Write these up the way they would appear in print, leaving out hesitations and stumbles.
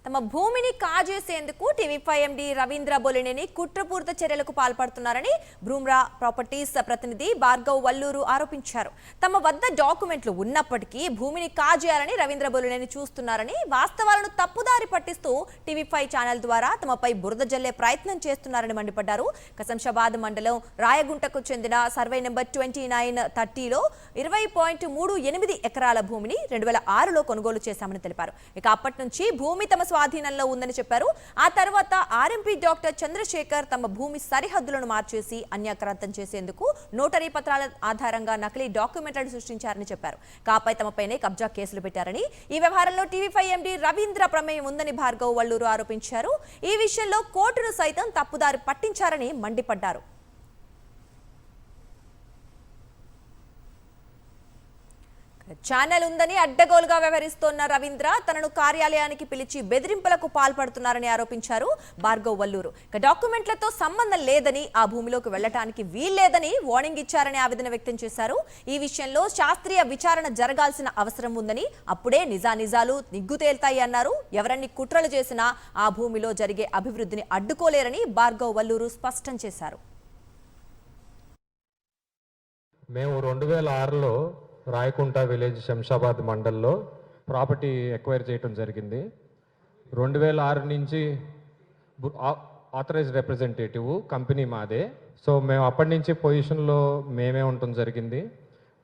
తమ భూమిని కాజేసేందుకు TV5 MD Ravindra Bollineni కుట్రపూరిత చర్యలకు పాల్పడుతున్నారని బ్రూమ్రా ప్రాపర్టీస్ ప్రతినిధి భార్గవ్ వల్లూరు ఆరోపించారు. తమ వద్ద డాక్యుమెంట్లు ఉన్నప్పటికీ భూమిని కాజేయాలని రవీంద్ర బొలినేని చూస్తున్నారని, వాస్తవాలను తప్పుదారి పట్టిస్తూ టీవీ5 ఛానల్ ద్వారా తమపై బురద జల్లే ప్రయత్నం చేస్తున్నారని మండిపడ్డారు. శంషాబాద్ మండలం రాయగుంటకు చెందిన సర్వే నెంబర్ 2930లో 20.38 ఎకరాల భూమిని 2006లో కొనుగోలు చేశామని తెలిపారు. ఇక అప్పటి నుంచి భూమి తమ స్వాధీనంలో ఉందని చెప్పారు. ఆ తర్వాత ఆర్ఎంపీ డాక్టర్ చంద్రశేఖర్ తమ భూమి సరిహద్దులను మార్చేసి అన్యాక్రాంతం చేసేందుకు నోటరీ పత్రాల ఆధారంగా నకిలీ డాక్యుమెంట్లను సృష్టించారని చెప్పారు. కాపై తమపైనే కబ్జా కేసులు పెట్టారని, ఈ వ్యవహారంలో టీవీ5 ఎండీ రవీంద్ర ప్రమేయం ఉందని భార్గవ్ వల్లూరు ఆరోపించారు. ఈ విషయంలో కోర్టును సైతం తప్పుదారి పట్టించారని మండిపడ్డారు. ఛానల్ ఉందని అడ్డగోలుగా వ్యవహరిస్తోన్న రవీంద్ర తనను కార్యాలయానికి పిలిచి బెదిరింపులకు పాల్పడుతున్నారని ఆరోపించారు భార్గవ్ వల్లూరు. డాక్యుమెంట్లతో సంబంధం లేదని, ఆ భూమిలోకి వెళ్లడానికి వీల్లేదని వార్నింగ్ ఇచ్చారని ఆవేదన వ్యక్తం చేశారు. ఈ విషయంలో శాస్త్రీయ విచారణ జరగాల్సిన అవసరం ఉందని, అప్పుడే నిజానిజాలు నిగ్గు తేల్తాయి అన్నారు. ఎవరన్ని కుట్రలు చేసినా ఆ భూమిలో జరిగే అభివృద్ధిని అడ్డుకోలేరని భార్గవ్ వల్లూరు స్పష్టం చేశారు. మేము 2006లో రాయకుంట విలేజ్ శంషాబాద్ మండల్లో ప్రాపర్టీ ఎక్వైర్ చేయడం జరిగింది. 2006 నుంచి ఆథరైజ్డ్ రిప్రజెంటేటివ్ కంపెనీ మాదే. సో మేము అప్పటి నుంచి పొజిషన్లో మేమే ఉండటం జరిగింది.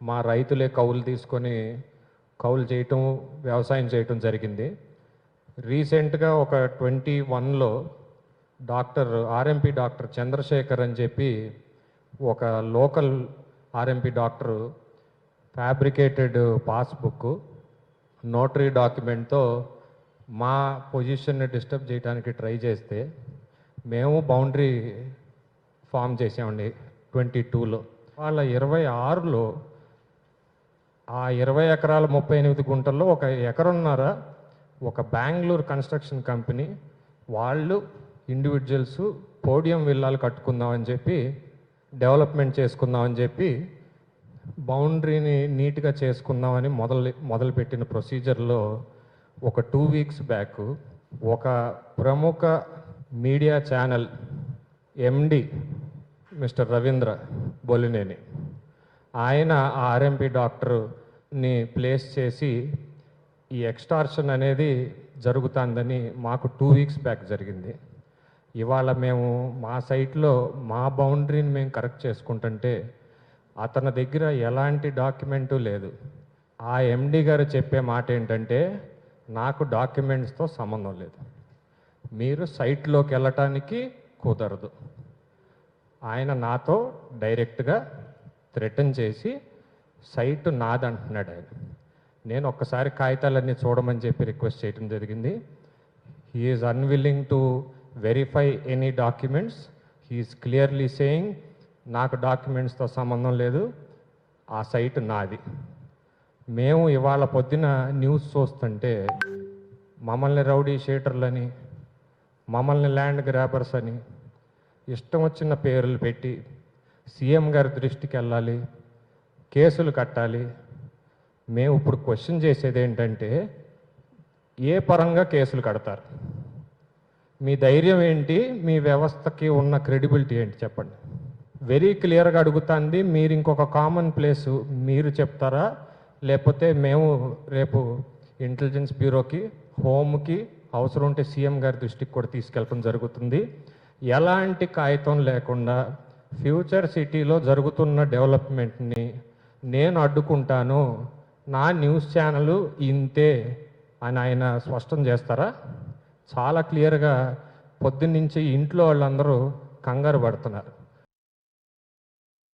మా రైతులే కౌలు తీసుకొని కౌలు చేయటం, వ్యవసాయం చేయటం జరిగింది. రీసెంట్గా ఒక 21లో ఆర్ఎంపీ డాక్టర్ చంద్రశేఖర్ అని చెప్పి ఒక local RMP doctor fabricated passbook, notary డాక్యుమెంట్తో మా పొజిషన్ని డిస్టర్బ్ చేయడానికి ట్రై చేస్తే మేము బౌండరీ ఫామ్ చేసామండి 22లో. వాళ్ళ 26లో ఆ 20 ఎకరాల 38 గుంటల్లో 1 ఎకరన్నర ఒక బెంగళూరు కన్స్ట్రక్షన్ కంపెనీ వాళ్ళు ఇండివిజువల్స్ పోడియం విల్లాలు కట్టుకుందామని చెప్పి, డెవలప్మెంట్ చేసుకుందామని చెప్పి, బౌండరీని నీట్గా చేసుకుందామని మొదలుపెట్టిన ప్రొసీజర్లో ఒక 2 వీక్స్ బ్యాక్ ఒక ప్రముఖ media channel MD mister Ravindra Bollineni ఆయన ఆ ఆర్ఎంపీ డాక్టర్ని ప్లేస్ చేసి ఈ ఎక్స్టార్షన్ అనేది జరుగుతుందని మాకు 2 వీక్స్ బ్యాక్ జరిగింది. ఇవాళ మేము మా సైట్లో మా బౌండరీని మేము కరెక్ట్ చేసుకుంటుంటే అతని దగ్గర ఎలాంటి డాక్యుమెంటు లేదు. ఆ ఎండి గారు చెప్పే మాట ఏంటంటే, నాకు డాక్యుమెంట్స్తో సంబంధం లేదు, మీరు సైట్లోకి వెళ్ళటానికి కుదరదు. ఆయన నాతో డైరెక్ట్గా థ్రెటన్ చేసి సైట్ నాదంటున్నాడు ఆయన. నేను ఒక్కసారి కాగితాలన్నీ చూడమని చెప్పి రిక్వెస్ట్ చేయడం జరిగింది. He is unwilling to verify any documents. He is clearly saying నాకు డాక్యుమెంట్స్తో సంబంధం లేదు, ఆ సైట్ నాది. మేము ఇవాళ పొద్దున న్యూస్ చూస్తుంటే మమ్మల్ని రౌడీ షీటర్లని, మమ్మల్ని ల్యాండ్ గ్రాబర్స్ అని ఇష్టం వచ్చిన పేర్లు పెట్టి సీఎం గారి దృష్టికి వెళ్ళాలి, కేసులు కట్టాలి. మేము ఇప్పుడు క్వశ్చన్ చేసేది ఏంటంటే, ఏ పరంగా కేసులు కడతారు? మీ ధైర్యం ఏంటి? మీ వ్యవస్థకి ఉన్న క్రెడిబిలిటీ ఏంటి చెప్పండి. వెరీ క్లియర్గా అడుగుతుంది. మీరు ఇంకొక కామన్ ప్లేసు మీరు చెప్తారా, లేకపోతే మేము రేపు ఇంటెలిజెన్స్ బ్యూరోకి, హోమ్కి, అవసరం ఉంటే సీఎం గారి దృష్టికి కూడా తీసుకెళ్ళడం జరుగుతుంది. ఎలాంటి కాగితం లేకుండా ఫ్యూచర్ సిటీలో జరుగుతున్న డెవలప్మెంట్ని నేను అడ్డుకుంటాను, నా న్యూస్ ఛానల్ ఇంతే అని ఆయన స్పష్టం చేస్తారా? చాలా క్లియర్గా పొద్దున్నుంచి ఇంట్లో వాళ్ళందరూ కంగారు పడుతున్నారు.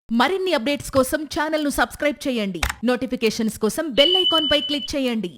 మరిన్ని అప్డేట్స్ కోసం ఛానల్ను సబ్స్క్రైబ్ చేయండి. నోటిఫికేషన్స్ కోసం బెల్ ఐకాన్ పై క్లిక్ చేయండి.